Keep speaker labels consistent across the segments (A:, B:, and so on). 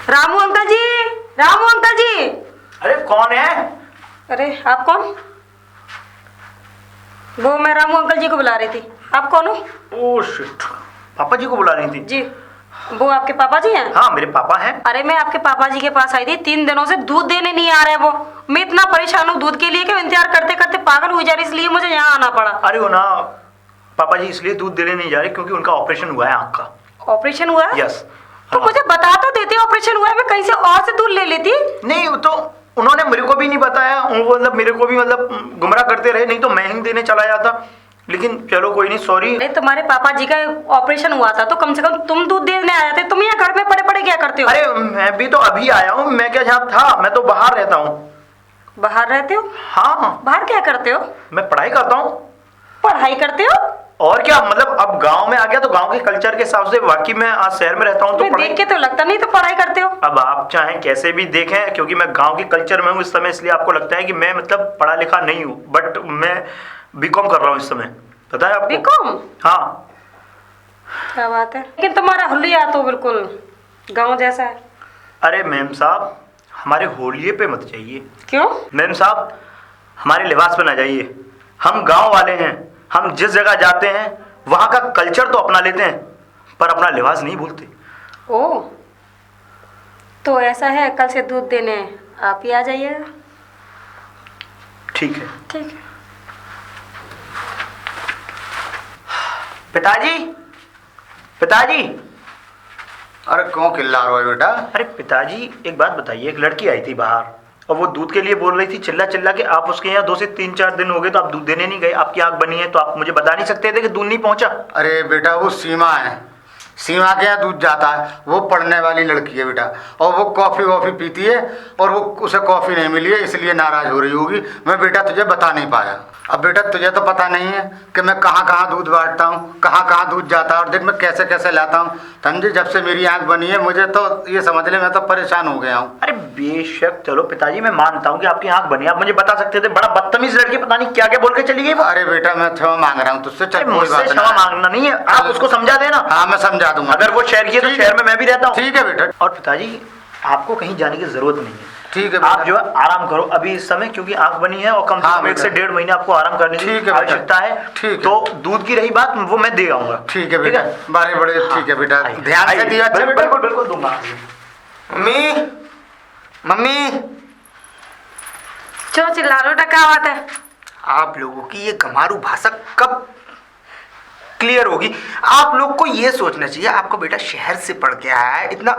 A: Ramu uncle जी, Ramu uncle जी।
B: अरे कौन है?
A: अरे आप कौन? वो मैं रामू अंकल जी को बुला रही थी। आप कौन हो?
B: ओह शिट, पापा जी को बुला रही थी?
A: जी, वो आपके पापा जी हैं?
B: हाँ मेरे पापा हैं।
A: अरे मैं आपके पापा जी के पास आई थी, 3 दिनों से दूध देने नहीं आ रहे वो। मैं इतना परेशान हूँ दूध के लिए कि इंतजार करते करते पागल हुई जा रही, इसलिए मुझे यहाँ आना पड़ा।
B: अरे वो ना पापा जी इसलिए दूध देने नहीं जा रहे क्योंकि उनका ऑपरेशन हुआ है आँख का।
A: ऑपरेशन हुआ है?
B: यस।
A: तो मुझे बता तो देते ऑपरेशन हुआ है, मैं कहीं से और से दूध ले लेती।
B: नहीं तो उन्होंने मेरे को भी नहीं बताया, वो मतलब मेरे को भी मतलब गुमराह करते रहे, नहीं तो मैं ही देने चला जाता। लेकिन चलो कोई नहीं, सॉरी।
A: नहीं, तुम्हारे पापा जी का ऑपरेशन हुआ था तो कम से कम तुम दूध देने आ जाते। तुम यहाँ घर में पड़े पड़े क्या करते हो?
B: अरे मैं भी तो अभी आया हूँ, मैं क्या जहाँ था, मैं तो बाहर रहता हूँ।
A: बाहर रहते हो?
B: हाँ।
A: बाहर क्या करते हो?
B: मैं पढ़ाई करता हूँ।
A: पढ़ाई करते हो?
B: और क्या, मतलब अब गांव में आ गया तो गांव के कल्चर के हिसाब से वाकई में आज शहर में रहता हूँ तो
A: देख के तो लगता नहीं तो पढ़ाई करते हो।
B: अब आप चाहें कैसे भी देखें, क्योंकि मैं गांव के कल्चर में हूँ इस समय, इसलिए आपको लगता है कि मैं मतलब पढ़ा लिखा नहीं हूँ, बट मैं बीकॉम कर रहा हूँ इस समय। पता है आपको?
A: बीकॉम?
B: हाँ।
A: क्या बात है, लेकिन तुम्हारा हुलिया तो बिल्कुल गाँव जैसा है।
B: अरे मैम साहब, हमारे होलिये पे मत जाइए।
A: क्यों?
B: मैम साहब, हमारे लिबास पे ना जाइए। हम गांव वाले हैं, हम जिस जगह जाते हैं वहाँ का कल्चर तो अपना लेते हैं, पर अपना लिबास नहीं भूलते।
A: ओह, तो ऐसा है, कल से दूध देने आप ही आ जाइएगा।
B: ठीक है।
A: ठीक है।
B: पिताजी, पिताजी।
C: अरे क्यों चिल्ला रहे हो बेटा?
B: अरे पिताजी एक बात बताइए, एक लड़की आई थी बाहर और वो दूध के लिए बोल रही थी चिल्ला चिल्ला के, आप उसके यहाँ 2 से 3-4 दिन हो गए तो आप दूध देने नहीं गए, आपकी आंख बनी है, तो आप मुझे बता नहीं सकते थे कि दूध नहीं पहुंचा?
C: अरे बेटा वो सीमा है, सीमा के यहाँ दूध जाता है। वो पढ़ने वाली लड़की है बेटा, और वो कॉफ़ी वॉफ़ी पीती है और वो उसे कॉफ़ी नहीं मिली है इसलिए नाराज़ हो रही होगी। मैं बेटा तुझे बता नहीं पाया। अब बेटा तुझे तो पता नहीं है कि मैं कहाँ कहाँ दूध बांटता हूँ, कहाँ कहाँ दूध जाता है, और देख मैं कैसे कैसे लाता हूँ। समझे, जब से मेरी आँख बनी है मुझे तो ये समझ ले मैं तो परेशान हो गया हूँ।
B: अरे बेशक, चलो पिताजी मैं मानता हूँ कि आपकी आंख बनी, आप मुझे बता सकते थे। बड़ा बदतमीज लड़की, पता नहीं क्या क्या बोल के चली गई वो।
C: अरे बेटा मैं क्षमा मांग रहा हूँ तुझसे, चल कोई
B: मुझसे
C: बात नहीं।
B: क्षमा मांगना नहीं है, आप उसको समझा देना।
C: हाँ मैं समझा दूंगा।
B: अगर वो शहर की है तो शहर में मैं भी रहता हूँ।
C: ठीक है बेटा।
B: और पिताजी आपको कहीं जाने की जरूरत नहीं है।
C: ठीक है
B: आप जो है आराम करो अभी इस समय, क्योंकि आंख बनी है और कम से कम 1 से 1.5 महीने आपको आराम करने की आवश्यकता है।
C: ठीक है।
B: तो दूध की रही बात, वो मैं दे आऊंगा।
C: ठीक है बेटा, बारे बड़े ठीक है बेटा, ध्यान से दिया। अच्छा बेटा,
B: बिल्कुल बिल्कुल दूंगा।
C: Mummy, mummy.
A: क्यों चिल्ला रहे हो? क्या बात है?
C: आप लोगों की ये गंवारू भाषा कब क्लियर होगी? आप लोग को ये सोचना चाहिए, आपका बेटा शहर से पढ़ के आया है, इतना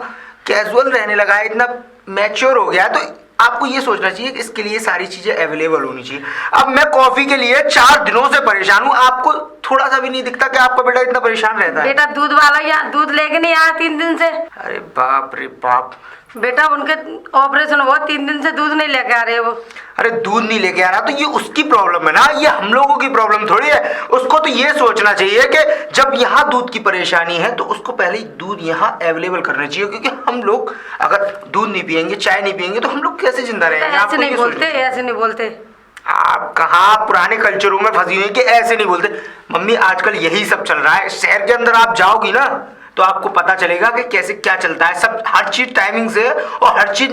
C: कैजुअल रहने लगा है, इतना मैच्योर हो गया है, तो आपको ये सोचना चाहिए कि इसके लिए सारी चीजें अवेलेबल होनी चाहिए। अब मैं कॉफी के लिए 4 दिनों से परेशान हूँ, आपको थोड़ा सा भी नहीं दिखता कि आपका बेटा इतना परेशान रहता है?
A: बेटा दूध वाला यहाँ दूध लेके नहीं आया 3 दिन से।
C: अरे बाप रे बाप।
A: बेटा उनके ऑपरेशन हुआ, 3 दिन से दूध नहीं लेके आ रहे वो।
C: अरे दूध नहीं लेके आ रहा तो ये उसकी प्रॉब्लम है ना, ये हम लोगों की प्रॉब्लम थोड़ी है। उसको तो ये सोचना चाहिए कि जब यहाँ दूध की परेशानी है तो उसको पहले ही दूध यहाँ अवेलेबल करना चाहिए, क्योंकि हम लोग अगर दूध नहीं पियेंगे, चाय नहीं पियेंगे तो हम लोग कैसे जिंदा रहेंगे?
A: ऐसे नहीं बोलते, ऐसे नहीं बोलते।
C: आप कहाँ पुराने कल्चरों में फंसी हुई कि ऐसे नहीं बोलते? मम्मी आजकल यही सब चल रहा है। शहर के अंदर आप जाओगी ना तो आपको पता चलेगा कि कैसे क्या चलता है। सब हर चीज टाइमिंग से और हर चीज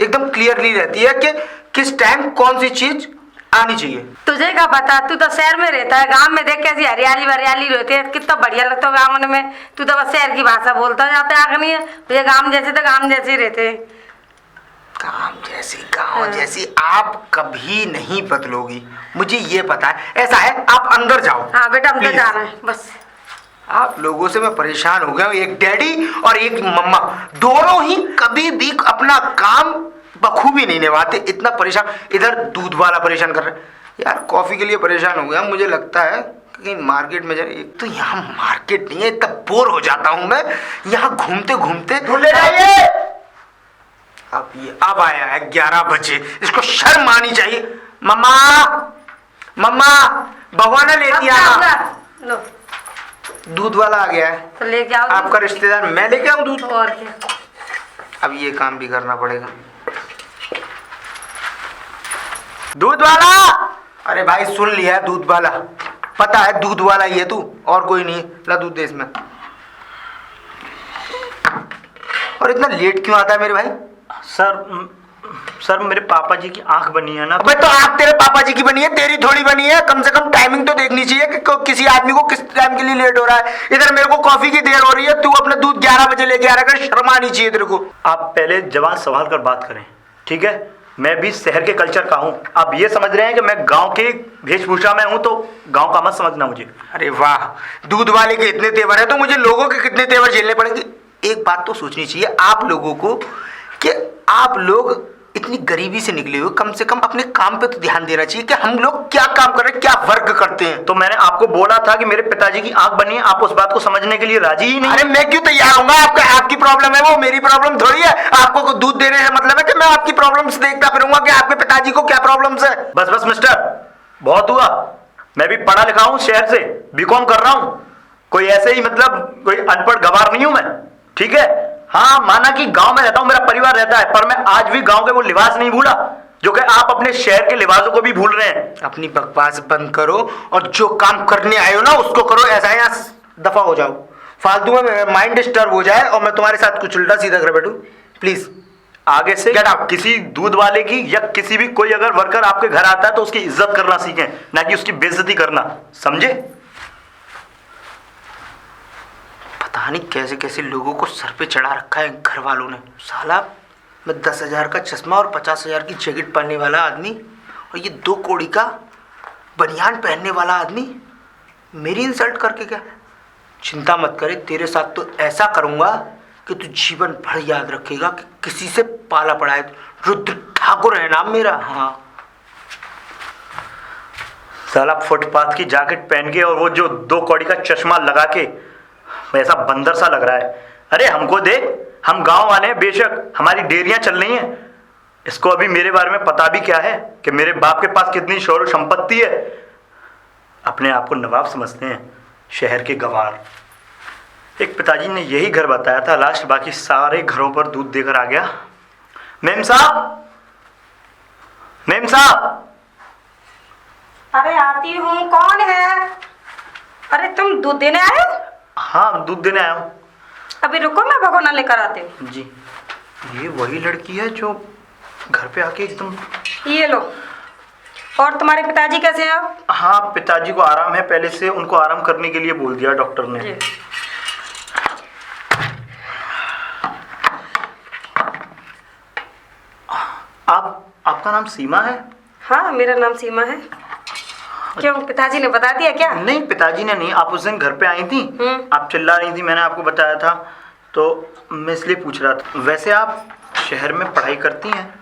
C: एकदम क्लियरली रहती है कि किस टाइम कौन सी चीज आनी चाहिए।
A: तुझे क्या पता, तू तो शहर में रहता है। गांव में देख कैसी हरियाली वरियाली रहती है, कितना बढ़िया लगता है गाँव में। तू तो बस शहर की भाषा बोलता जाता है, आगे नहीं है तुझे। गाँव जैसे तो गाँव जैसे ही रहते हैं।
C: काम जैसी गाँव जैसी आप कभी नहीं बदलोगी, मुझे ये पता है। ऐसा है, आप अंदर जाओ।
A: हाँ बेटा अंदर
C: Please।
A: जाना है बस।
C: आप लोगों से मैं परेशान हो गया हूँ। एक डैडी और एक मम्मा, दोनों ही कभी भी अपना काम बखूबी नहीं निभाते। इतना परेशान, इधर दूध वाला परेशान कर रहे हैं, यार कॉफी के लिए परेशान हो गया। मुझे लगता है कि मार्केट में जाए। एक तो यहाँ मार्केट नहीं है, इतना बोर हो जाता हूँ मैं यहाँ घूमते घूमते।
B: ले जाइए।
C: अब आया है 11 बजे, इसको शर्म आनी चाहिए। मम्मा, मम्मा भगवान लेती आ।
A: लो
C: दूध वाला आ गया है।
A: तो लेके आओ।
C: आपका रिश्तेदार, मैं लेके आऊँ दूध?
A: और क्या,
C: अब ये काम भी करना पड़ेगा। दूध वाला। अरे भाई सुन लिया, दूध वाला पता है, दूध वाला ही है तू, और कोई नहीं। ला दूध दे इसमें।
D: और इतना लेट क्यों आता है मेरे भाई?
B: सर मेरे पापा जी की आंख बनी है ना।
D: भाई तो आंख तेरे पापा जी की बनी है, तेरी थोड़ी बनी है। कम से कम टाइमिंग तो देखनी चाहिए कि किसी आदमी को किस टाइम के लिए लेट हो रहा है। इधर मेरे को कॉफी की देर हो रही है, तू अपना दूध 11 बजे लेके आ रहा है, शर्म आनी चाहिए तेरे को।
B: आप पहले जवान संभाल कर बात करें, ठीक है? मैं भी शहर के कल्चर का हूँ। आप ये समझ रहे हैं कि मैं गांव के वेशभूषा में हूँ, तो गांव का मत समझना मुझे।
D: अरे वाह, दूध वाले के इतने तेवर है तो मुझे लोगों के कितने तेवर झेलने पड़ेंगे। एक बात तो सोचनी चाहिए आप लोगों को कि आप लोग इतनी गरीबी से निकले हुए, कम से कम अपने काम पे तो ध्यान देना चाहिए कि हम लोग क्या काम कर रहे हैं, क्या वर्क करते हैं।
B: तो मैंने आपको बोला था कि मेरे पिताजी की आंख बनी है, आप उस बात को समझने के लिए राजी ही नहीं।
D: अरे मैं क्यों तैयार हूँ? आपकी प्रॉब्लम है, वो मेरी प्रॉब्लम थोड़ी है। आपको दूध देने से मतलब है कि मैं आपकी प्रॉब्लम्स देखता फिरूंगा कि आपके पिताजी को क्या प्रॉब्लम्स है।
B: बस बस मिस्टर, बहुत हुआ। मैं भी पढ़ा लिखा हूँ, शहर से बीकॉम कर रहा हूँ। कोई ऐसे ही मतलब कोई अनपढ़ गवार नहीं हूं मैं, ठीक है? हाँ, माना कि गांव में रहता हूं, मेरा परिवार रहता है, पर मैं आज भी गांव के वो लिबास नहीं भूला जो कि आप अपने शहर के लिबासों को भी भूल रहे हैं।
D: अपनी बकवास बंद करो और जो काम करने आए हो ना उसको करो। ऐसा है, यहाँ दफा हो जाओ, फालतू में माइंड डिस्टर्ब हो जाए और मैं तुम्हारे साथ कुछ उल्टा सीधा कर बैठूं। प्लीज
B: आगे से किसी दूध वाले की या किसी भी कोई अगर वर्कर आपके घर आता है तो उसकी इज्जत करना सीखें, ना कि उसकी बेइज्जती करना, समझे?
D: पता नहीं कैसे कैसे लोगों को सर पे चढ़ा रखा है घर वालों ने। साला मैं 10,000 का चश्मा और 50,000 की जैकेट पहनने वाला आदमी और ये 2 कौड़ी का बनियान पहनने वाला आदमी मेरी इंसल्ट करके क्या? चिंता मत करे, तेरे साथ तो ऐसा करूंगा कि तू जीवन भर याद रखेगा कि किसी से पाला पड़ा है। रुद्र ठाकुर है नाम मेरा। हाँ,
B: साला फुटपाथ की जैकेट पहन के और वो जो 2 कौड़ी का चश्मा लगा के ऐसा बंदर सा लग रहा है। अरे हमको देख, हम गांव वाले हैं, बेशक हमारी डेयरियां चल रही हैं, इसको अभी मेरे बारे में पता भी क्या है कि मेरे बाप के पास कितनी शौहरत संपत्ति है। अपने आप को नवाब समझते हैं, शहर के गवार। एक पिताजी ने यही घर बताया था, लास्ट बाकी सारे घरों पर दूध देकर आ गया। मेम साहब, मेम साहब।
A: अरे आती हूँ, कौन है? अरे तुम दूध देने आए हो?
B: हाँ, दूध देने आया हूँ।
A: अभी रुको, मैं भगोना लेकर आती हूँ। जी,
B: ये वही लड़की है जो घर पे आके एकदम।
A: ये लो। और तुम्हारे पिताजी कैसे हैं अब?
B: हाँ, पिताजी को आराम है, पहले से उनको आराम करने के लिए बोल दिया डॉक्टर ने।
A: जी।
B: आपका नाम सीमा है?
A: हाँ, मेरा नाम सीमा है। क्यों, पिताजी ने बता दिया क्या?
B: नहीं, पिताजी ने नहीं। आप उस दिन घर पे आई थी, आप चिल्ला रही थी, मैंने आपको बताया था, तो मैं इसलिए पूछ रहा था। वैसे आप शहर में पढ़ाई करती हैं?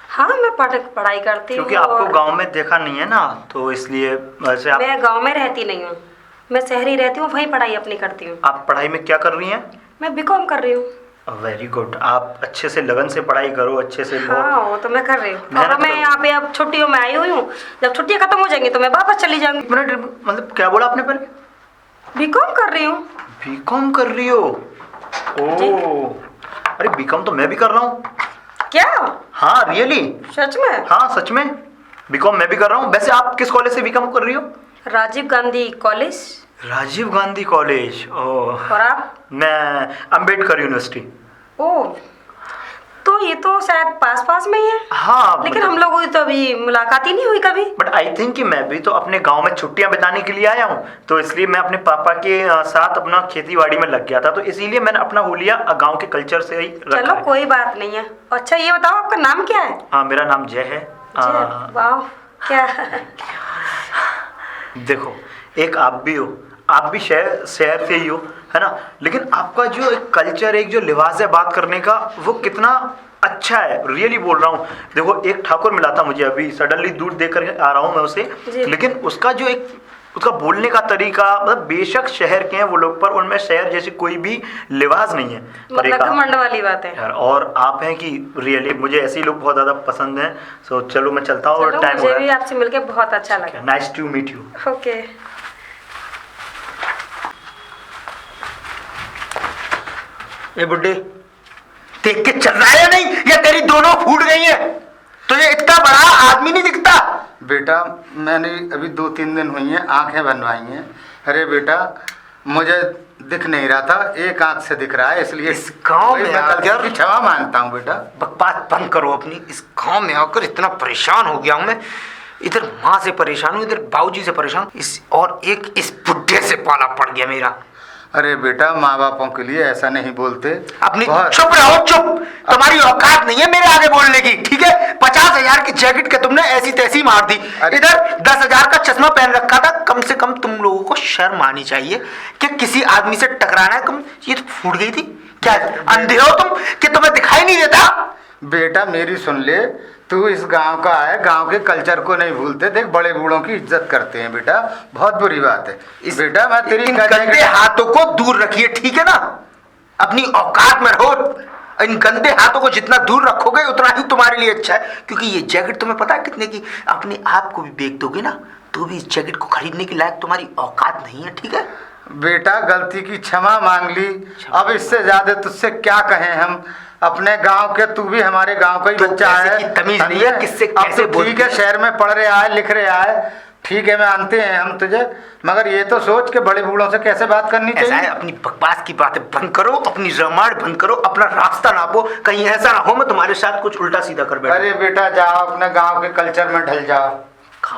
A: हाँ, मैं पढ़ाई करती हूँ।
B: क्योंकि आपको गांव में देखा नहीं है ना, तो इसलिए। वैसे आप?
A: मैं गांव में रहती नहीं हूँ, मैं शहरी रहती हूँ, वहीं पढ़ाई अपनी करती हूँ।
B: आप पढ़ाई में क्या कर रही हैं?
A: मैं बीकॉम कर रही हूँ।
B: Very good. आप अच्छे से लगन से पढ़ाई करो, अच्छे से।
A: हाँ, वो तो मैं कर रही हूँ। और मैं यहाँ पे अब छुट्टियों में आई हुई हूँ, जब छुट्टियाँ खत्म हो जाएंगी तो मैं वापस चली जाऊंगी।
B: मतलब क्या बोला आपने पहले?
A: बीकॉम कर रही हूँ।
B: बीकॉम कर रही हो? ओह, अरे बीकॉम तो मैं भी कर रहा हूँ।
A: क्या?
B: हाँ, रियली? सच में? हाँ, सच में बीकॉम मैं भी कर रहा हूँ। वैसे आप किस कॉलेज से बीकॉम कर रही हो?
A: राजीव गांधी कॉलेज।
B: राजीव गांधी कॉलेज। ओह।
A: और आप?
B: मैं अम्बेडकर यूनिवर्सिटी।
A: ओह, तो ये तो शायद पास में ही है।
B: हाँ,
A: लेकिन हम लोगों की तो अभी मुलाकात ही नहीं हुई कभी।
B: बट आई थिंक कि मैं भी तो अपने गांव में छुट्टियां बिताने के लिए आया हूँ, तो इसलिए मैं अपने पापा के साथ अपना खेती बाड़ी में लग गया था, तो इसीलिए मैंने अपना हुलिया गांव के कल्चर से ही रखा।
A: चलो, कोई बात नहीं है। अच्छा, ये बताओ आपका नाम क्या है?
B: हाँ, मेरा नाम जय है।
A: वाह, क्या?
B: देखो, एक आप भी हो, आप भी शहर से ही हो, है ना? लेकिन आपका जो एक कल्चर, एक जो लिबास है बात करने का, वो कितना अच्छा है, रियली बोल रहा हूँ। देखो, एक ठाकुर मिला था मुझे अभी, सडनली दूध देकर आ रहा हूँ मैं उसे, लेकिन उसका जो एक उसका बोलने का तरीका, मतलब बेशक शहर के हैं वो लोग, पर उनमें शहर जैसी कोई भी लिबास नहीं है।
A: मतलब घमंड वाली बात है यार।
B: और आप हैं कि रियली मुझे ऐसे ही लोग बहुत ज़्यादा पसंद हैं। सो चलो मैं चलता हूँ, और टाइम हो रहा है।
A: मुझे भी आपसे मिलके बहुत अच्छा लगा।
B: Nice to meet you.
A: Okay.
D: ए बुड्ढे, देख के चल रहा है या नहीं? या तेरी दोनों फूट गई है? तुझे इतना बड़ा आदमी नहीं दिखता?
C: बेटा, मैंने अभी 2-3 दिन हुई हैं आंखें बनवाई हैं। अरे बेटा, मुझे दिख नहीं रहा था, एक आंख से दिख रहा है, इसलिए
D: इस गांव में
C: मैं गलती
D: आकर-
C: की क्षमा मांगता हूँ बेटा।
D: बकवास बंद करो अपनी। इस गांव में आकर इतना परेशान हो गया हूं मैं। इधर माँ से परेशान हूँ, इधर बाबूजी से परेशान हूं, इस और एक इस बुढ़े से पाला पड़ गया मेरा।
C: अरे बेटा, माँ बापों के लिए ऐसा नहीं बोलते।
D: अपनी
C: बहुत-
D: चुप रहो, चुप। तुम्हारी औकात नहीं है मेरे आगे बोलने की, ठीक है? 50,000 की जैकेट के तुमने ऐसी तैसी मार दी। इधर 10,000 का चश्मा पहन रखा था। कम से कम तुम लोगों को शर्म आनी चाहिए कि किसी आदमी से टकराना है। तुम ये तो फूट गई थी क्या? अंधे हो तुम कि तुम्हें दिखाई नहीं देता?
C: बेटा मेरी सुन ले, तू इस गांव का है, गांव के कल्चर को नहीं भूलते। देख, बड़े बूढ़ों की इज्जत करते हैं बेटा, बहुत बुरी बात है। बेटा मैं तेरी
D: इन गंदे हाथों को दूर रखिए, ठीक है ना? अपनी औकात में रहो। इन गंदे हाथों को जितना दूर रखोगे उतना ही तुम्हारे लिए अच्छा है, क्योंकि ये जैकेट तुम्हें पता है कितने की? अपने आप को भी बेच दोगे ना तो भी इस जैकेट को खरीदने के लायक तुम्हारी औकात नहीं है, ठीक है?
C: बेटा गलती की क्षमा मांग ली, अब इससे ज्यादा तुझसे क्या कहें हम। अपने गांव के, तू भी हमारे गांव का ही
D: तो
C: बच्चा
D: कैसे
C: है।
D: की तमीज नहीं है, किससे
C: अब
D: कैसे
C: तो ठीक है,
D: बोलती है?
C: शहर में पढ़ रहा है, लिख रहा है, ठीक है, मानते हैं हम तुझे, मगर ये तो सोच के बड़े बूढ़ों से कैसे बात करनी
D: ऐसा है,
C: चाहिए।
D: अपनी बकवास की बातें बंद करो, अपनी रामायण बंद करो, अपना रास्ता नापो। कहीं ऐसा ना हो मैं तुम्हारे साथ कुछ उल्टा सीधा कर बैठूं।
C: अरे बेटा जाओ, अपने गांव के कल्चर में ढल जाओ।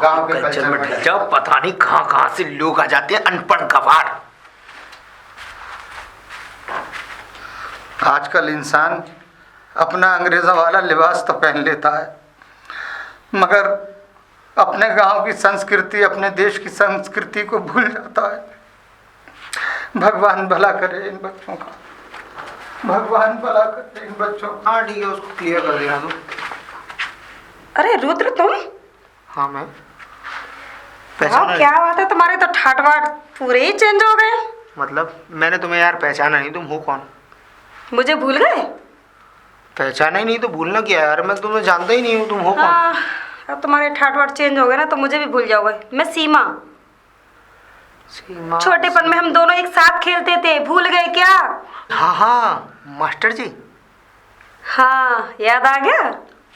C: गांव के
D: कल्चर में ढल
C: ढल
D: जाओ। पता नहीं कहां कहां से लोग आ जाते हैं, अनपढ़ गवार।
C: आजकल इंसान अपना अंग्रेजों वाला लिबास तो पहन लेता है, मगर अपने गांव की संस्कृति, अपने देश की संस्कृति को भूल जाता है। भगवान भला करे इन बच्चों का, भगवान भला करे इन बच्चों का।
D: हाँ ठीक है, उसको क्लियर कर देना तुम।
A: अरे रुद्र तुम?
D: हाँ मैं
A: हाँ, क्या बात है, तुम्हारे तो ठाट बाट पूरे ही चेंज हो गए।
D: मतलब मैंने तुम्हें यार पहचाना नहीं, तुम हो कौन?
A: मुझे भूल गए?
D: पहचाना ही नहीं तो भूलना क्या यार, मैं तुम्हें जानता ही नहीं हूँ, तुम हो कौन?
A: हाँ, अब तुम्हारे ठाट बाट चेंज हो गए ना तो मुझे भी भूल जाओगे। मैं सीमा।
D: सीमा।
A: छोटेपन में हम दोनों एक साथ खेलते थे, भूल गए क्या?
D: हाँ हाँ, मास्टर जी।
A: हाँ, याद आ गया?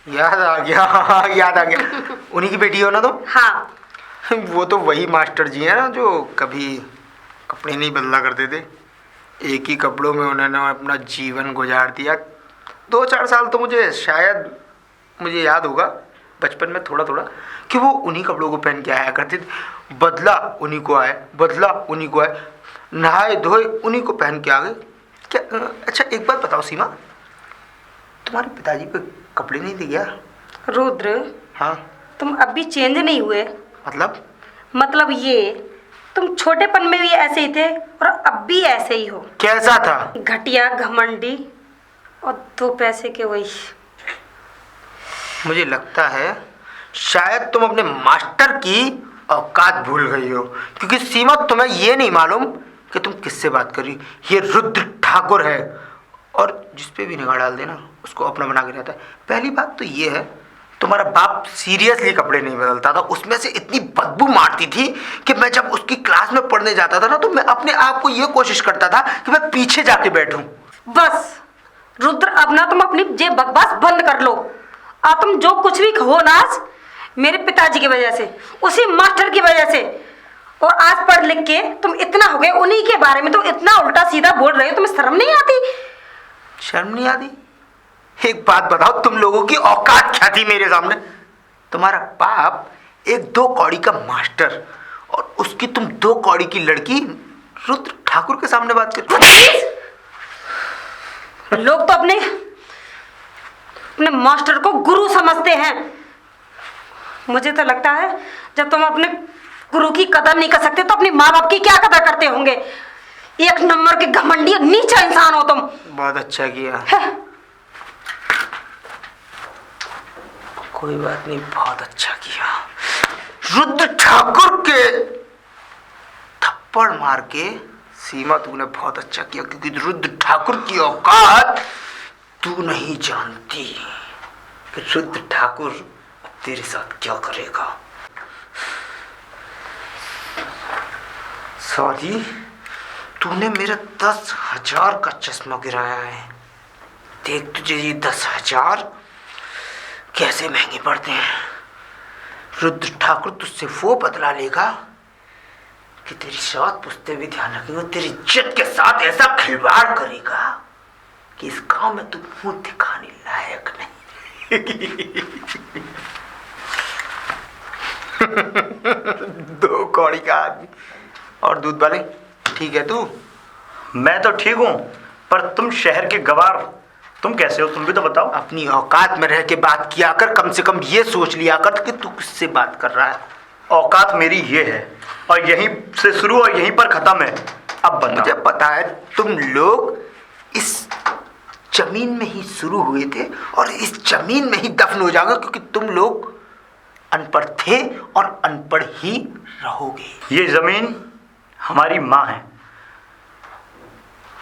D: याद आ गया, हाँ याद आ गया। उन्हीं की बेटी हो ना तुम?
A: हाँ।
D: वो तो वही मास्टर जी हैं ना जो कभी कपड़े नहीं बदला करते थे। एक ही कपड़ों में उन्होंने अपना जीवन गुजार दिया। 2-4 साल तो मुझे शायद मुझे याद होगा बचपन में थोड़ा थोड़ा कि वो उन्हीं कपड़ों को पहन के आया करते थे। बदला उन्हीं को आए, बदला उन्हीं को आए, नहाए धोए उन्हीं को पहन के आ गए। क्या अच्छा एक बात बताओ सीमा, तुम्हारे पिताजी पे कपड़े नहीं थे क्या?
A: रुद्र,
D: हाँ
A: तुम अब भी चेंज नहीं हुए।
D: मतलब
A: ये तुम छोटेपन में भी ऐसे ही थे और अब भी ऐसे ही हो।
D: कैसा था?
A: घटिया, घमंडी और 2 पैसे के वही।
D: मुझे लगता है शायद तुम अपने मास्टर की औकात भूल गई हो, क्योंकि सीमा तुम्हें ये नहीं मालूम कि तुम किससे बात कर रही। ये रुद्र ठाकुर है और जिस पे भी निगाह डाल देना उसको अपना बना के रहता है। पहली बात तो ये है, तुम्हारा बाप सीरियसली कपड़े नहीं बदलता था। उसमें से इतनी बदबू मारती थी कि मैं जब उसकी क्लास में पढ़ने जाता था ना तो मैं अपने आप को ये कोशिश करता था कि मैं पीछे जाके बैठूं।
A: बस रुद्र, अब ना तुम अपनी जे बकवास बंद कर लो। अब तुम जो कुछ भी हो ना आज मेरे पिताजी की वजह से, उसी मास्टर की वजह से, और आज पढ़ लिख के तुम इतना हो गए, उन्हीं के बारे में तुम इतना उल्टा सीधा बोल रहे हो। तुम्हें शर्म नहीं आती?
D: शर्म नहीं आती? एक बात बताओ, तुम लोगों की औकात क्या थी मेरे सामने? तुम्हारा बाप एक 2 कौड़ी का मास्टर और उसकी तुम 2 कौड़ी की लड़की रुद्र ठाकुर के सामने बात कर।
A: लोग तो अपने मास्टर को गुरु समझते हैं। मुझे तो लगता है जब तुम अपने गुरु की कदर नहीं कर सकते तो अपने माँ बाप की क्या कदर करते होंगे। 1 नंबर के घमंडी और नीचा इंसान हो तुम।
D: बहुत अच्छा किया। कोई बात नहीं, बहुत अच्छा किया। रुद्र ठाकुर के थप्पड़ मार के सीमा तूने बहुत अच्छा किया, क्योंकि रुद्र ठाकुर की औकात तू नहीं जानती कि रुद्र ठाकुर अब तेरे साथ क्या करेगा। सॉरी, तूने मेरा 10,000 का चश्मा गिराया है। देख तुझे ये 10,000 कैसे महंगे पड़ते हैं। रुद्र ठाकुर तुझसे वो बदला लेगा कि तेरी साथ पुछते भी ध्यान रखेंगे, तेरी इज्जत के साथ ऐसा खिलवाड़ करेगा कि इस गांव में तू मुंह दिखाने लायक नहीं। दो कौड़ी का आदमी और दूध वाले, ठीक है तू?
B: मैं तो ठीक हूँ, पर तुम शहर के गवार, तुम कैसे हो? तुम भी तो बताओ।
D: अपनी औकात में रह के बात किया कर, कम से कम ये सोच लिया कर कि तू किससे बात कर रहा है।
B: औकात मेरी ये है और यहीं से शुरू और यहीं पर खत्म है। अब
D: मुझे
B: बताओ।
D: पता है तुम लोग इस जमीन में ही शुरू हुए थे और इस जमीन में ही दफन हो जाओगे, क्योंकि तुम लोग अनपढ़ थे और अनपढ़ ही रहोगे।
B: ये जमीन हमारी माँ है,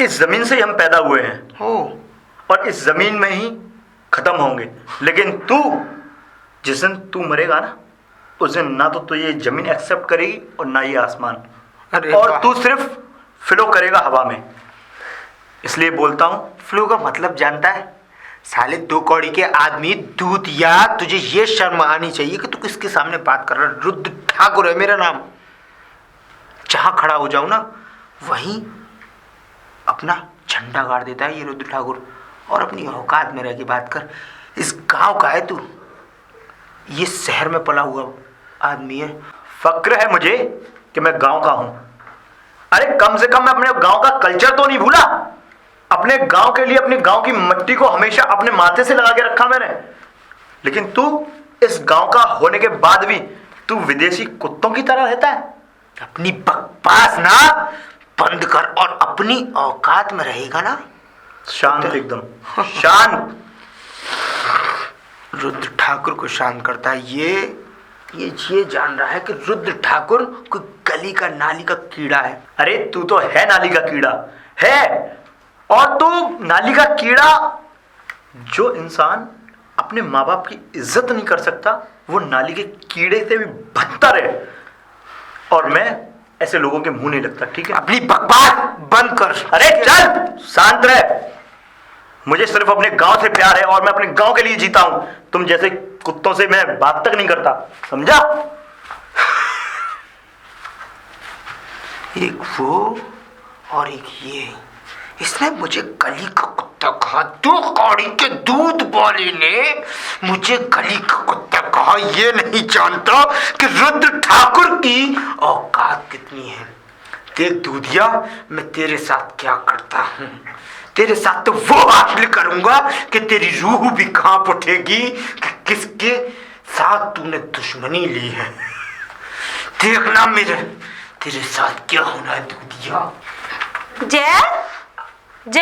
B: इस जमीन से ही हम पैदा हुए हैं
D: हो
B: और इस जमीन में ही खत्म होंगे। लेकिन तू, जिस दिन तू मरेगा ना, उस दिन ना तो ये जमीन एक्सेप्ट करेगी और ना ये आसमान।
D: अरे
B: और
D: वाह।
B: तू सिर्फ फ्लो करेगा हवा में। इसलिए बोलता हूँ,
D: फ्लू का मतलब जानता है? साले दो कौड़ी के आदमी दूध, या तुझे ये शर्म आनी चाहिए कि तू किसके सामने बात कर रहा है। रुद्र ठाकुर है मेरा नाम। जहां खड़ा हो जाऊं ना, वहीं अपना झंडा गाड़ देता है ये रुद्र ठाकुर। और अपनी औकात में रह के बात कर। इस गांव का है तू, ये शहर में पला हुआ आदमी है।
B: फक्र है मुझे कि मैं गांव का हूं। अरे कम से कम मैं अपने गांव का कल्चर तो नहीं भूला। अपने गांव के लिए अपने गांव की मिट्टी को हमेशा अपने माथे से लगा के रखा मैंने। लेकिन तू इस गांव का होने के बाद भी तू विदेशी कुत्तों की तरह रहता है।
D: अपनी बकवास ना बंद कर और अपनी औकात में रहेगा ना।
B: शांत एकदम शांत।
D: रुद्र ठाकुर को शांत करता है ये जान रहा है कि रुद्र ठाकुर कोई गली का नाली का कीड़ा है।
B: अरे तू तो है नाली का कीड़ा है। और तू नाली का कीड़ा, जो इंसान अपने माँ बाप की इज्जत नहीं कर सकता, वो नाली के कीड़े से भी बदतर है। और मैं ऐसे लोगों के मुंह नहीं लगता, ठीक है?
D: अपनी बकवास बंद कर।
B: अरे चल शांत रह। मुझे सिर्फ अपने गांव से प्यार है और मैं अपने गांव के लिए जीता हूं। तुम जैसे कुत्तों से मैं बात तक नहीं करता, समझा?
D: एक वो और एक ये, इसने मुझे गली का कुत्ता कहा। दो कौड़ी के दूध वाले ने मुझे गली का कुत्ता कहा। ये नहीं जानता कि रुद्र ठाकुर की औकात कितनी है। देख दूधिया, मैं तेरे साथ क्या करता हूँ। तेरे साथ तो वो हासिल करूंगा कि तेरी रूह भी कांप उठेगी कि किसके साथ तूने दुश्मनी ली है। देखना तेरे साथ क्या होना है दूधिया।
A: जय जय,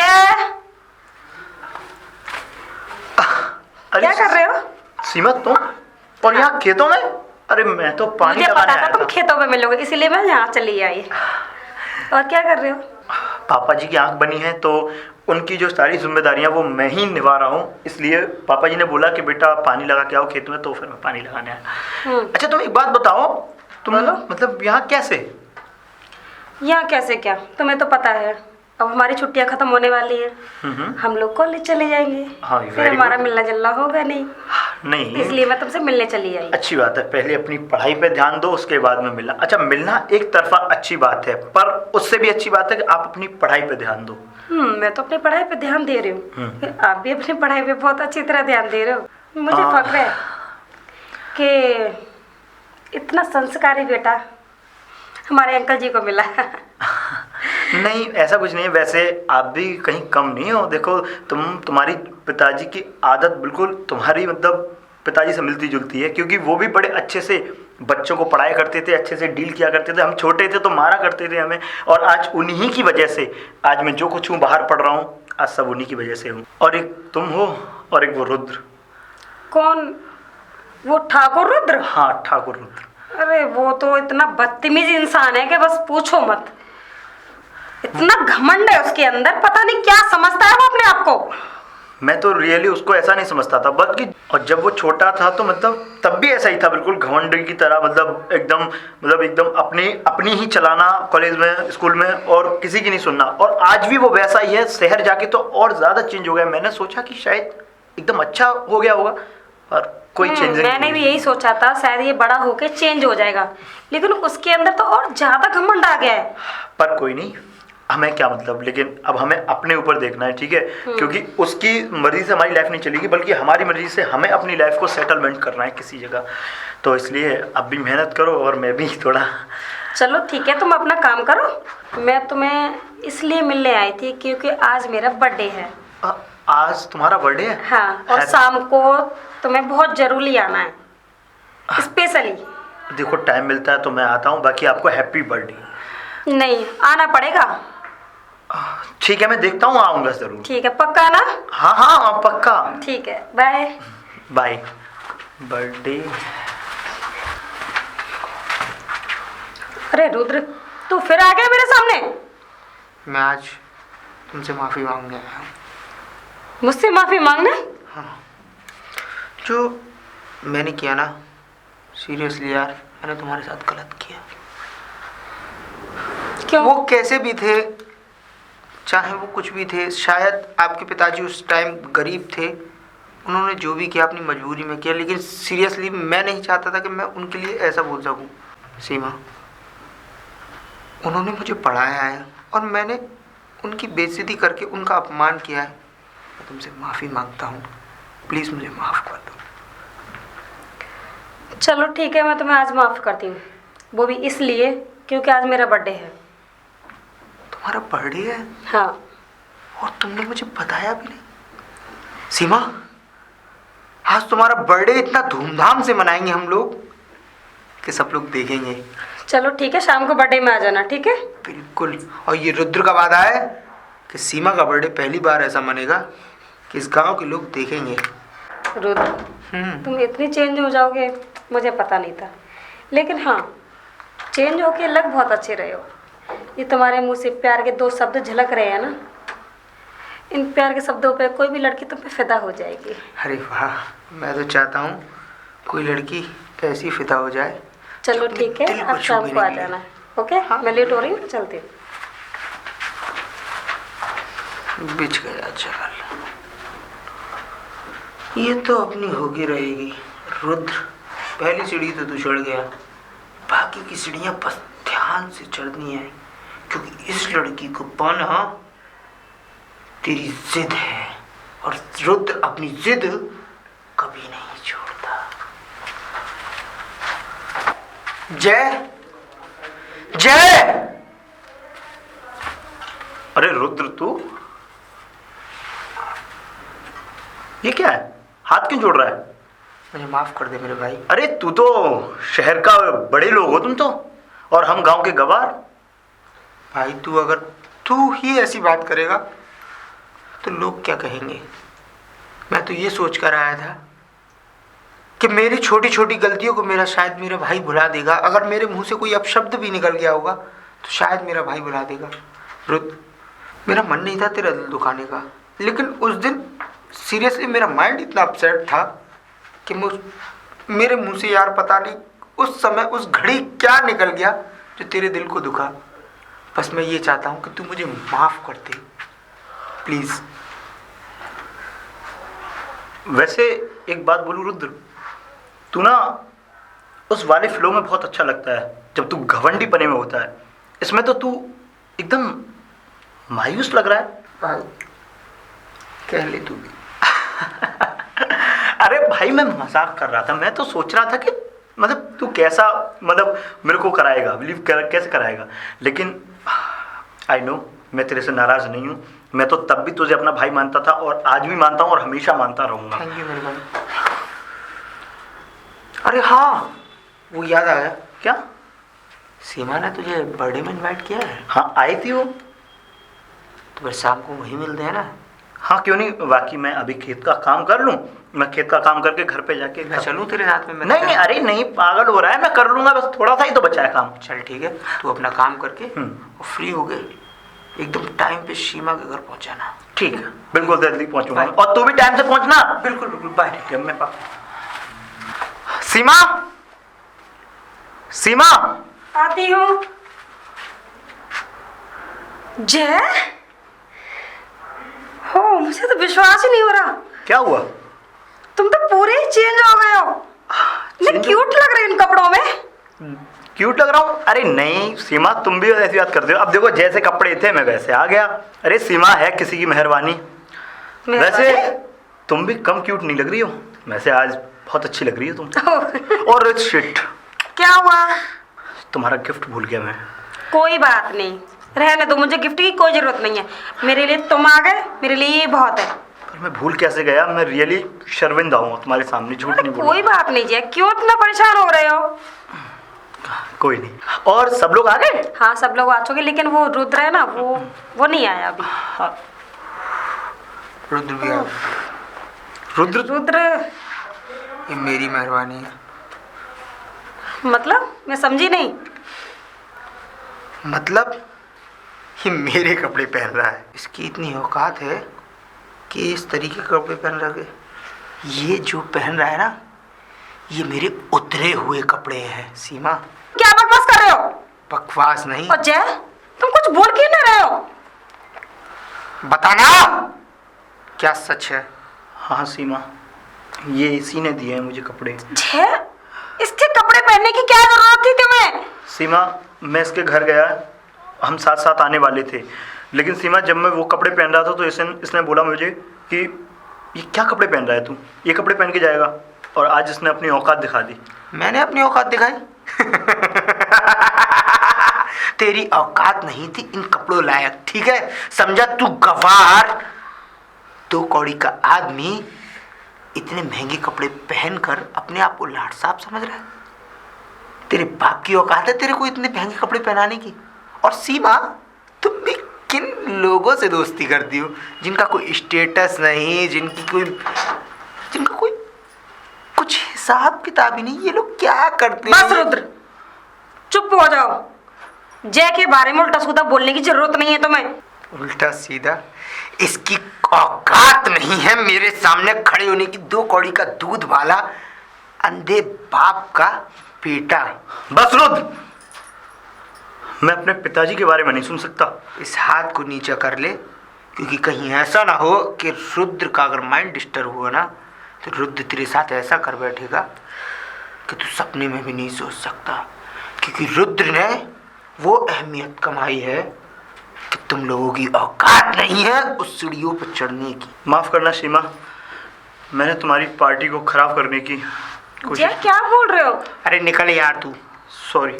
B: अरे
A: क्या कर रहे हो?
B: सीमा तुम, और यहाँ खेतों में? अरे मैं तो पानी
A: मुझे
B: लगाने
A: पता था
B: आया
A: तुम
B: था।
A: खेतों में मिलोगे, इसीलिए मैं यहाँ चली आई। और क्या कर रहे हो?
B: पापा जी की आंख बनी है तो उनकी जो सारी जिम्मेदारियां वो मैं ही निभा रहा हूँ। इसलिए पापा जी ने बोला कि बेटा पानी लगा के आओ खेत में, तो फिर मैं पानी लगाने आया। अच्छा तुम एक बात बताओ, तुम
A: बोलो।
B: मतलब यहाँ कैसे?
A: यहाँ कैसे क्या, तुम्हें तो पता है अब हमारी छुट्टियां खत्म होने वाली है। हम लोग कॉलेज चले जाएंगे।
B: हाँ,
A: फिर
B: very
A: हमारा
B: good।
A: मिलना जुलना होगा नहीं,
B: नहीं,
A: इसलिए मैं तुमसे मिलने चली आई।
B: अच्छी बात है। पहले अपनी पढ़ाई पे ध्यान दो, उसके बाद में मिलना। अच्छा मिलना एक तरफा अच्छी बात है, पर उससे भी अच्छी बात है कि आप अपनी पढ़ाई पे ध्यान दो।
A: मैं तो अपनी पढ़ाई पे ध्यान दे रही हूँ, आप भी अपनी पढ़ाई पे बहुत अच्छी तरह ध्यान दे रहे हो। मुझे
B: हाँ।
A: फक्र है कि इतना संस्कारी बेटा हमारे अंकल जी को मिला।
B: नहीं ऐसा कुछ नहीं है। वैसे आप भी कहीं कम नहीं हो। देखो तुम्हारी पिताजी की आदत बिल्कुल तुम्हारी मतलब पिताजी से मिलती जुलती है, क्योंकि वो भी बड़े अच्छे से बच्चों को पढ़ाया करते थे, अच्छे से डील किया करते थे। हम छोटे थे तो मारा करते थे हमें, और आज उन्हीं की वजह से आज मैं जो कुछ हूँ, बाहर पढ़ रहा हूँ, आज सब उन्हीं की वजह से हूँ। और एक तुम हो और एक वो रुद्र।
A: कौन? वो ठाकुर रुद्र?
B: हाँ ठाकुर रुद्र।
A: अरे वो तो इतना बदतमीज इंसान है कि बस पूछो मत। इतना घमंड है उसके अंदर, पता नहीं क्या समझता है वो अपने आप को।
B: मैं तो रियली उसको ऐसा नहीं समझता था, बल्कि और जब वो छोटा था तो मतलब तब भी ऐसा ही था, बिल्कुल घमंड की तरह। मतलब एकदम अपनी ही चलाना कॉलेज में, स्कूल में, और किसी की नहीं सुनना। और आज भी वो वैसा ही है। शहर जाके तो और ज़्यादा चेंज हो गया। मैंने सोचा कि शायद एकदम अच्छा हो गया होगा, और कोई चेंज
A: मैंने भी यही सोचा था शायद ये बड़ा होके चेंज हो जाएगा, लेकिन उसके अंदर तो और ज्यादा घमंड आ गया है।
B: पर कोई नहीं, हमें क्या मतलब, लेकिन अब हमें अपने ऊपर देखना है, ठीक है? क्योंकि उसकी मर्जी से हमारी लाइफ नहीं चलेगी, बल्कि हमारी मर्जी से हमें अपनी लाइफ को सेटलमेंट करना है किसी जगह। तो इसलिए अब भी मेहनत करो और मैं भी थोड़ा।
A: चलो ठीक है, तुम अपना काम करो। मैं तुम्हें इसलिए मिलने आई थी क्योंकि आज मेरा बर्थडे है।
B: आज तुम्हारा बर्थडे है?
A: हाँ, और शाम को तुम्हें बहुत जरूरी आना है, स्पेशली।
B: देखो टाइम मिलता है तो मैं आता हूँ, बाकी आपको हैप्पी बर्थडे।
A: नहीं, आना पड़ेगा।
B: ठीक है, मैं देखता हूँ, आऊँगा ज़रूर।
A: ठीक है, पक्का ना?
B: हाँ हाँ पक्का।
A: ठीक है, बाय
B: बाय। बर्थडे।
A: अरे रुद्र, तू फिर आ गया मेरे सामने।
D: मैं आज तुमसे माफ़ी मांगने आया हूँ।
A: मुझसे माफी मांगने?
D: हाँ, जो मैंने किया ना, सीरियसली यार, मैंने तुम्हारे साथ गलत किया।
A: क्यों?
D: वो कैसे भी थे, चाहे वो कुछ भी थे, शायद आपके पिताजी उस टाइम गरीब थे, उन्होंने जो भी किया अपनी मजबूरी में किया, लेकिन सीरियसली मैं नहीं चाहता था कि मैं उनके लिए ऐसा बोल सकूं। सीमा, उन्होंने मुझे पढ़ाया है और मैंने उनकी बेइज्जती करके उनका अपमान किया है। मैं तुमसे माफ़ी मांगता हूँ, प्लीज़ मुझे माफ़ कर दो।
A: चलो ठीक है, मैं तुम्हें आज माफ करती हूँ, वो भी इसलिए क्योंकि आज मेरा बर्थडे है।
D: तुम्हारा बर्थडे है?
A: हाँ।
D: और तुमने मुझे बताया भी नहीं। सीमा, आज तुम्हारा बर्थडे इतना धूमधाम से मनाएंगे हम लोग कि सब लोग देखेंगे।
A: चलो ठीक है, शाम को बर्थडे में आ जाना, ठीक है?
D: बिल्कुल। और ये रुद्र का वादा है कि सीमा का बर्थडे पहली बार ऐसा मनेगा कि इस गांव के लोग देखेंगे।
A: रुद्र, तुम इतनी चेंज हो जाओगे मुझे पता नहीं था, लेकिन हाँ, चेंज होके लग बहुत अच्छे रहे हो। ये तुम्हारे मुंह से प्यार के 2 शब्द झलक रहे हैं ना, इन प्यार के शब्दों पे कोई भी लड़की तुम पे फिदा हो जाएगी।
D: अरे वाह, मैं तो चाहता हूँ कोई लड़की ऐसी फिदा हो जाए।
A: चलो ठीक है,
D: दिल को
A: अब शाम
D: छू
A: को आ
D: लेने के लिए।
A: जाना। ओके, मैं लेट हो रही हूँ, चलती हूँ।
D: बिछ गया चल, ये तो अपनी होगी रहेगी। रुद्र, पहली सीढ़ी तो तू चढ़ गया, बाकी की सीढ़ियां बस ध्यान से चढ़नी है, क्योंकि इस लड़की को पाना तेरी जिद है, और रुद्र अपनी जिद कभी नहीं छोड़ता। जय जय।
B: अरे रुद्र, तू ये क्या है? हाथ क्यों जोड़ रहा है?
D: मुझे माफ कर दे मेरे भाई।
B: अरे तू तो शहर का बड़े लोग हो तुम तो, और हम गांव के गवार।
D: भाई अगर तू ही ऐसी बात करेगा तो लोग क्या कहेंगे। मैं तो ये सोच कर आया था कि मेरी छोटी छोटी गलतियों को शायद मेरा भाई भुला देगा। अगर मेरे मुंह से कोई अपशब्द भी निकल गया होगा तो शायद मेरा भाई भुला देगा। रुद्र, मेरा मन नहीं था तेरा दिल दुखाने का, लेकिन उस दिन सीरियसली मेरा माइंड इतना अपसेट था कि मेरे मुंह से यार पता नहीं उस समय उस घड़ी क्या निकल गया जो तेरे दिल को दुखा। बस मैं ये चाहता हूँ कि तू मुझे माफ़ कर दे प्लीज़।
B: वैसे एक बात बोलूं रुद्र, तू ना उस वाले फ्लो में बहुत अच्छा लगता है जब तू घवंडी पने में होता है। इसमें तो तू एकदम मायूस लग रहा है।
D: भाई कह ले तू भी।
B: अरे भाई, मैं मजाक कर रहा था। मैं तो सोच रहा था कि मतलब तू कैसा, मतलब मेरे को कराएगा, कैसे कराएगा। लेकिन आई नो मैं तेरे से नाराज़ नहीं हूँ। मैं तो तब भी तुझे अपना भाई मानता था और आज भी मानता हूँ और हमेशा मानता रहूँगा।
D: थैंक यू मेरे भाई। अरे हाँ, वो याद आया।
B: क्या?
D: सीमा ने तुझे बर्थडे में इनवाइट किया है?
B: हाँ, आई थी वो।
D: तो फिर शाम को वहीं मिलते हैं ना?
B: हाँ क्यों नहीं, बाकी मैं अभी खेत का काम कर लूँ। मैं खेत का काम करके घर पे जाके
D: मैं चलूँ तेरे साथ में?
B: नहीं नहीं, अरे नहीं, पागल हो रहा है, मैं कर लूँगा, बस थोड़ा सा ही तो बचा है काम।
D: चल ठीक है, तू अपना काम करके और फ्री हो गए एकदम टाइम पे सीमा के घर पहुँचाना।
B: ठीक है, बिल्कुल जल्दी पहुँचूंगा।
D: बाय।
B: और तू भी टाइम से पहुँचना।
D: बिल्कुल बिल्कुल, बाय।
B: ठीक है, मैं सीमा, सीमा।
A: आती हूँ। जय हो, मुझे तो विश्वास ही नहीं हो रहा।
B: क्या हुआ?
A: तुम तो पूरे ही चेंज हो गए हो। इतने
B: change-
A: क्यूट लग रहे हो इन कपड़ों में।
B: क्यूट लग रहा हूँ? अरे नहीं सीमा, तुम भी ऐसी बात करते हो। अब देखो जैसे कपड़े थे मैं वैसे आ गया। अरे सीमा, है किसी की मेहरबानी। वैसे तुम भी कम क्यूट नहीं लग रही हो। वैसे आज बहुत अच्छी लग रही हो तुम। और शिट,
A: क्या हुआ?
B: तुम्हारा गिफ्ट भूल गया मैं।
A: कोई बात नहीं, रहने दो, मुझे गिफ्ट की कोई जरूरत नहीं है। मेरे लिए तुम आ गए, मेरे लिए ये बहुत है।
B: पर मैं भूल कैसे गया? मैं रियली शर्मिंदा हूँ तुम्हारे सामने, झूठ नहीं बोल
A: कोई बात नहीं जी, क्यों इतना परेशान हो रहे हो?
B: कोई नहीं। और सब लोग आ गए?
A: हाँ सब लोग आ चुके, लेकिन वो रुद्र है ना, वो नहीं आया अभी।
D: रुद्र भी आ,
A: रुद्र
D: ये मेरी मेहरबानी है।
A: मतलब मैं समझी नहीं।
D: मतलब ये मेरे कपड़े पहन रहा है। इसकी इतनी औकात है कि इस तरीके के कपड़े पहन रहा है। ये जो पहन रहा है ना, ये मेरे उतरे हुए कपड़े हैं सीमा।
A: क्या बकवास कर रहे हो?
D: बकवास नहीं।
A: और जय, तुम कुछ बोल क्यों नहीं रहे हो?
D: बताना क्या सच है?
B: हाँ सीमा, ये इसी ने दिए हैं मुझे कपड़े।
A: जय, इसके कपड़े पहनने की क्या जरूरत थी तुम्हें?
B: सीमा, मैं इसके घर गया, हम साथ साथ आने वाले थे, लेकिन सीमा जब मैं वो कपड़े पहन रहा था तो इसने बोला मुझे कि ये क्या कपड़े पहन रहा है तू, ये कपड़े पहन के जाएगा। और आज इसने अपनी औकात दिखा दी।
D: मैंने अपनी औकात दिखाई? तेरी औकात नहीं थी इन कपड़ों लायक, ठीक है? समझा तू गवार? 2 कौड़ी का आदमी इतने महंगे कपड़े पहनकर अपने आप को लाट साहब समझ रहा है? तेरे बाप की औकात है तेरे को इतने महंगे कपड़े पहनाने की? और सीमा, तुम भी किन लोगों से दोस्ती करती हो जिनका कोई स्टेटस नहीं, जिनका कोई कुछ हिसाब किताब ही नहीं? ये लोग क्या करते हैं?
A: बस रुद्र, चुप हो जाओ। जय के बारे में उल्टा सीधा बोलने की जरूरत नहीं है तुम्हें।
D: उल्टा सीधा? इसकी औकात नहीं है मेरे सामने खड़े होने की। 2 कौड़ी का दूध वाला अंधे बाप का बेटा।
B: बस रुद्र, मैं अपने पिताजी के बारे में नहीं सुन सकता।
D: इस हाथ को नीचा कर ले, क्योंकि कहीं ऐसा ना हो कि रुद्र का अगर माइंड डिस्टर्ब हुआ ना, तो रुद्र तेरे साथ ऐसा कर बैठेगा कि तू सपने में भी नहीं सोच सकता। क्योंकि रुद्र ने वो अहमियत कमाई है कि तुम लोगों की औकात नहीं है उस सीढ़ियों पर चढ़ने की।
B: माफ़ करना सीमा, मैंने तुम्हारी पार्टी को खराब करने की कोशिश।
A: जय क्या बोल रहे हो?
D: अरे निकल यार तू।
B: सॉरी।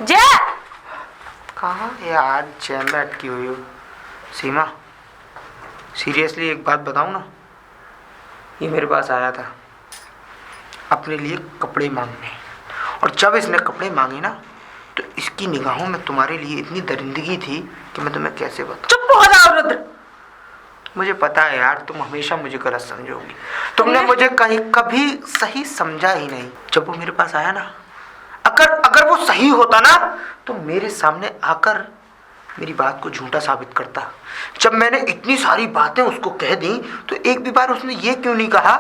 A: जय,
D: कहाँ यार चैन में अटकी हुई हो? सीमा, सीरियसली एक बात बताऊँ ना, ये मेरे पास आया था अपने लिए कपड़े मांगने, और जब इसने कपड़े मांगे ना तो इसकी निगाहों में तुम्हारे लिए इतनी दरिंदगी थी कि मैं तुम्हें कैसे बताऊँ।
A: चुप हो जाओ रुद्र।
D: मुझे पता है यार, तुम हमेशा मुझे गलत समझोगी। तुमने मुझे कहीं कभी सही समझा ही नहीं। जब वो मेरे पास आया ना, अगर वो सही होता ना तो मेरे सामने आकर मेरी बात को झूठा साबित करता। जब मैंने इतनी सारी बातें उसको कह दी तो एक भी बार उसने ये क्यों नहीं कहा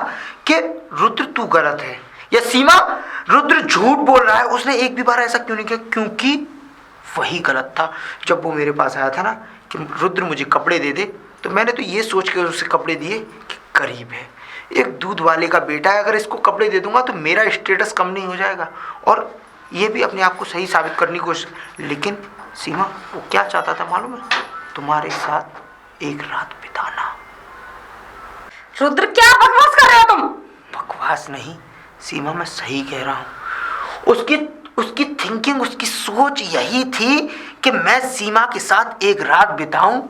D: कि रुद्र तू गलत है, या सीमा रुद्र झूठ बोल रहा है? उसने एक भी बार ऐसा क्यों नहीं किया? क्योंकि वही गलत था। जब वो मेरे पास आया था ना कि रुद्र मुझे कपड़े दे दे, तो मैंने तो ये सोच के उसे कपड़े दिए कि गरीब है, एक दूध वाले का बेटा है, अगर इसको कपड़े दे दूंगा तो मेरा स्टेटस कम नहीं हो जाएगा, और ये भी अपने आप को सही साबित करने की कोशिश। लेकिन सीमा वो क्या चाहता था मालूम है? तुम्हारे साथ एक रात बिताना।
A: रुद्र क्या बकवास कर रहे हो तुम?
D: बकवास नहीं सीमा, मैं सही कह रहा हूँ। उसकी थिंकिंग, उसकी सोच यही थी कि मैं सीमा के साथ एक रात बिताऊं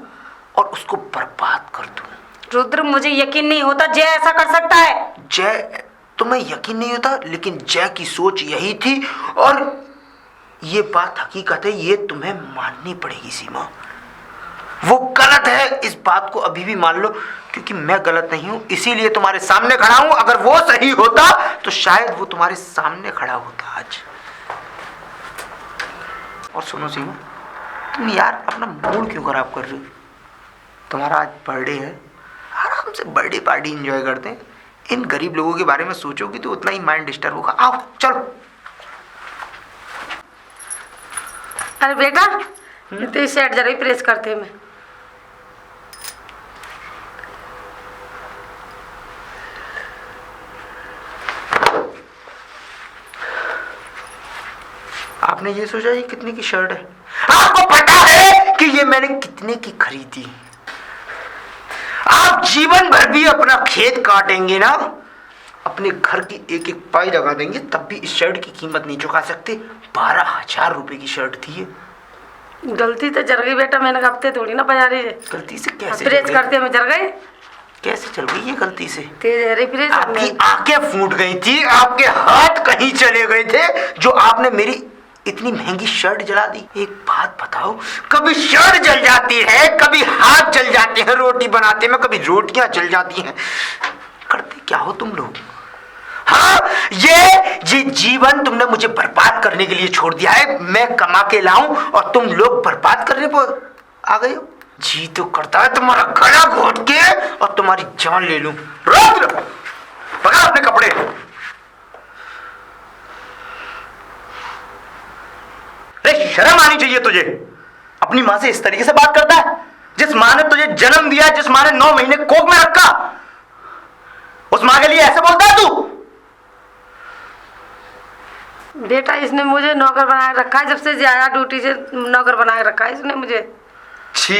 D: और उसको बर्बाद कर दूं।
A: रुद्र मुझे यकीन नहीं होता जय ऐसा कर सकता है।
D: जय, तुम्हें यकीन नहीं होता, लेकिन जय की सोच यही थी, और ये बात हकीकत है, ये तुम्हें माननी पड़ेगी सीमा। वो गलत है, इस बात को अभी भी मान लो, क्योंकि मैं गलत नहीं हूं, इसीलिए तुम्हारे सामने खड़ा हूं। अगर वो सही होता तो शायद वो तुम्हारे सामने खड़ा होता आज। और सुनो सीमा, तुम यार अपना मूड क्यों खराब कर रही हो? तुम्हारा आज बर्थडे है, आराम से बर्थडे पार्टी एंजॉय करते हैं। इन गरीब लोगों के बारे में सोचोगी तो उतना ही माइंड डिस्टर्ब होगा। आओ चलो।
A: अरे बेटा, तो सेट जरा ही प्रेस करते हैं। मैं
D: आपने ये सोचा ये कितने की शर्ट है? आपको पता है कि ये मैंने कितने की खरीदी? आप जीवन भर भी अपना खेत काटेंगे ना, अपने घर की एक एक पाई लगा देंगे, तब भी इस शर्ट की कीमत नहीं चुका सकते। 12,000 रुपए की शर्ट थी ये।
A: गलती तो जर गई बेटा, मैंने हफ्ते थोड़ी ना बजा रही है।
D: गलती से कैसे
A: प्रेस
D: चल
A: करते मैं जर गई।
D: गई? कैसे चल गई ये गलती से?
A: तेज है रे प्रेस।
D: आपकी आंखें फूट गई थी, आपके हाथ कहीं चले गए थे, जो आपने मेरी इतनी महंगी शर्ट जला दी। एक बात बताओ, कभी शर्ट जल जाती है, कभी हाथ जल जाते हैं रोटी बनाते में, कभी रोटियां जल जाती हैं। करते क्या हो तुम लोग? हाँ, ये जीवन तुमने मुझे बर्बाद करने के लिए छोड़ दिया है। मैं कमा के लाऊं और तुम लोग बर्बाद करने पर आ गए हो। जी तो करता है तुम्हारा गला घोट के और तुम्हारी जान ले लूं।
B: रुद्र, पकड़ अपने कपड़े। अरे शर्म आनी चाहिए तुझे। अपनी माँ से इस तरीके से बात करता है? जिस माँ ने तुझे जन्म दिया, जिस माँ ने 9 महीने कोख में रखा, उस माँ के लिए ऐसे बोलता है तू?
A: बेटा इसने मुझे नौकर बनाए रखा है, जब से आया ड्यूटी से नौकर बनाए रखा है इसने मुझे।
B: छी,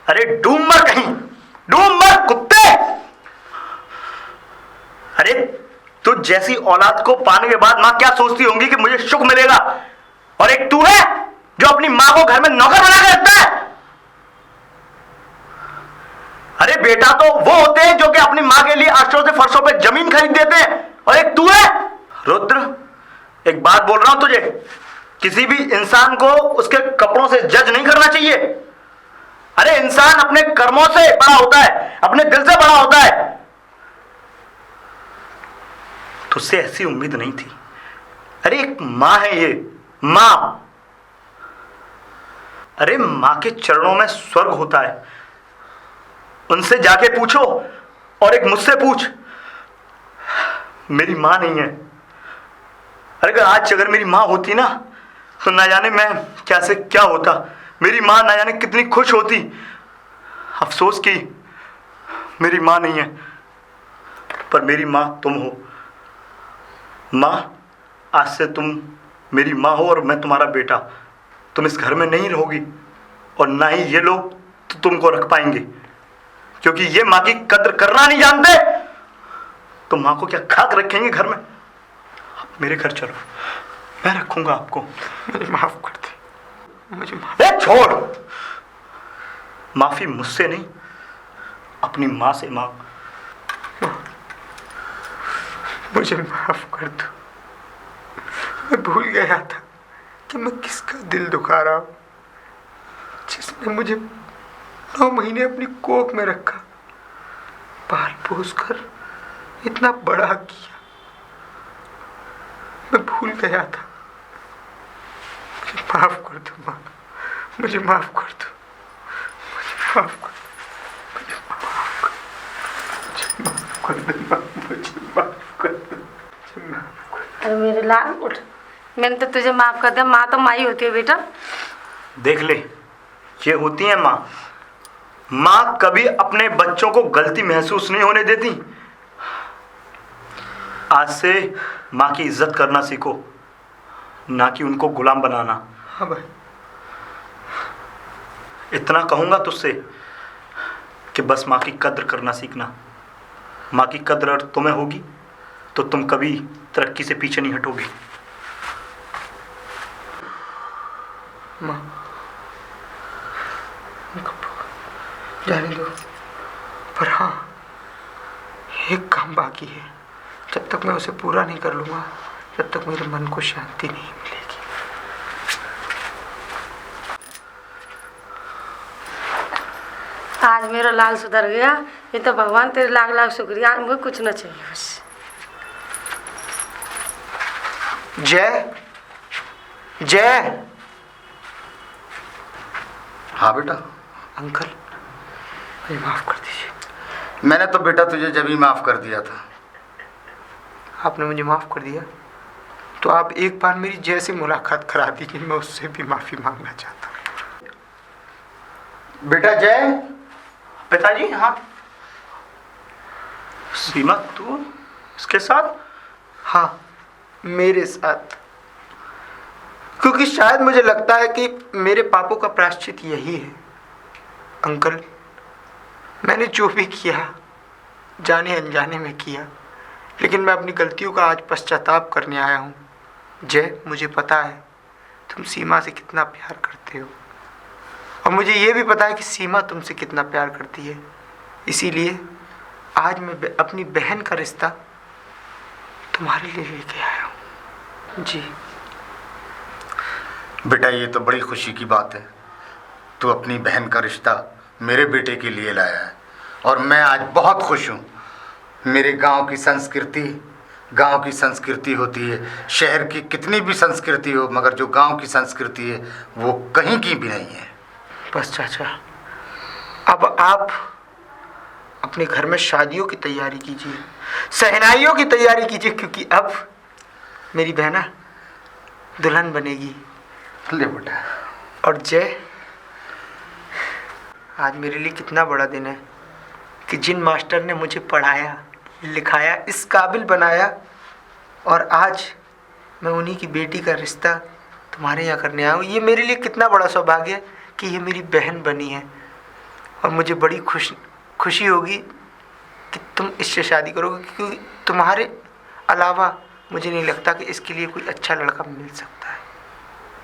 B: अरे डूब मर कहीं, डूब मर कुत्ते। अरे तू जैसी औलाद को पाने के बाद मां क्या सोचती होंगी कि मुझे सुख मिलेगा, और एक तू है जो अपनी मां को घर में नौकर बना के रखता है। अरे बेटा तो वो होते हैं जो कि अपनी मां के लिए आश्रयों से फर्शों पे जमीन खरीद देते हैं, और एक तू है। रुद्र, एक बात बोल रहा हूं तुझे, किसी भी इंसान को उसके कपड़ों से जज नहीं करना चाहिए। अरे इंसान अपने कर्मों से बड़ा होता है, अपने दिल से बड़ा होता है। तुझसे ऐसी उम्मीद नहीं थी। अरे एक मां है ये, मां। अरे मां के चरणों में स्वर्ग होता है। उनसे जाके पूछो, और एक मुझसे पूछ। मेरी मां नहीं है। अरे आज अगर मेरी मां होती ना, तो ना जाने मैं क्या से क्या होता। मेरी मां ना जाने कितनी खुश होती। अफसोस की मेरी मां नहीं है, पर मेरी मां तुम हो। मां, आज से तुम मेरी मां हो और मैं तुम्हारा बेटा। तुम इस घर में नहीं रहोगी, और ना ही ये लोग तो तुमको रख पाएंगे, क्योंकि ये मां की कद्र करना नहीं जानते। तो मां को क्या खाक रखेंगे घर में? आप मेरे घर चलो, मैं रखूंगा आपको।
D: मुझे माफ कर दे, मुझे
B: छोड़। माफी मुझसे नहीं, अपनी मां से मांग।
D: मुझे माफ कर दो। मैं भूल गया था कि मैं किसका दिल दुखा रहा हूं, जिसने मुझे 9 महीने अपनी कोख में रखा, पाल पोस कर इतना बड़ा किया। मैं भूल गया था। मुझे माफ कर दो माँ, मुझे माफ कर दो, मुझे माफ कर दो, मुझे माफ कर दो, मुझे माफ कर दो, मुझे माफ कर दो।
A: अरे मेरे लाल उठ, मैंने तो तुझे माफ कर दिया। माँ तो माँ होती है बेटा।
B: देख ले, ये होती है माँ। माँ कभी अपने बच्चों को गलती महसूस नहीं होने देती। आज से माँ की इज्जत करना सीखो, ना कि उनको गुलाम बनाना।
D: हाँ भाई।
B: इतना कहूँगा तुझसे कि बस माँ की कद्र करना सीखना। माँ की कद्र अगर तुम्हें होगी तो तुम कभी तरक्की से पीछे नहीं हटोगे।
D: माँ, जाने दो, पर हाँ, एक काम बाकी है। जब तक मैं उसे पूरा नहीं कर लूँगा, तब तक मेरे मन को शांति नहीं मिलेगी।
A: आज मेरा लाल सुधर गया, ये तो भगवान तेरे लाख लाख शुक्रिया। मुझे कुछ ना चाहिए बस।
D: जय, जय।
C: हाँ बेटा।
D: अंकल, मुझे माफ कर दीजिए।
C: मैंने तो बेटा तुझे जब ही माफ़ कर दिया था।
D: आपने मुझे माफ कर दिया, तो आप एक बार मेरी जय से मुलाकात करा दीजिए। मैं उससे भी माफी मांगना चाहता हूँ।
C: बेटा जय।
B: पिताजी, हाँ। सीमा, तू इसके साथ?
D: हाँ, मेरे साथ। क्योंकि शायद मुझे लगता है कि मेरे पापों का प्रायश्चित यही है। अंकल, मैंने जो भी किया जाने अनजाने में किया, लेकिन मैं अपनी गलतियों का आज पश्चाताप करने आया हूँ। जय, मुझे पता है तुम सीमा से कितना प्यार करते हो, और मुझे ये भी पता है कि सीमा तुमसे कितना प्यार करती है। इसीलिए आज मैं अपनी बहन का रिश्ता तुम्हारे लिए लेके आया हूँ। जी
C: बेटा, ये तो बड़ी खुशी की बात है। तू अपनी बहन का रिश्ता मेरे बेटे के लिए लाया है और मैं आज बहुत खुश हूँ। मेरे गांव की संस्कृति होती है। शहर की कितनी भी संस्कृति हो, मगर जो गांव की संस्कृति है वो कहीं की भी नहीं है।
D: बस चाचा, अब आप अपने घर में शादियों की तैयारी कीजिए, शहनाइयों की तैयारी कीजिए, क्योंकि अब मेरी बहना दुल्हन बनेगी।
C: ले बेटा।
D: और जय, आज मेरे लिए कितना बड़ा दिन है कि जिन मास्टर ने मुझे पढ़ाया, लिखाया, इस काबिल बनाया, और आज मैं उन्हीं की बेटी का रिश्ता तुम्हारे यहाँ करने आया हूँ। ये मेरे लिए कितना बड़ा सौभाग्य है कि ये मेरी बहन बनी है, और मुझे बड़ी खुशी होगी कि तुम इससे शादी करोगे, क्योंकि तुम्हारे अलावा मुझे नहीं लगता कि इसके लिए कोई अच्छा लड़का मिल सकता है।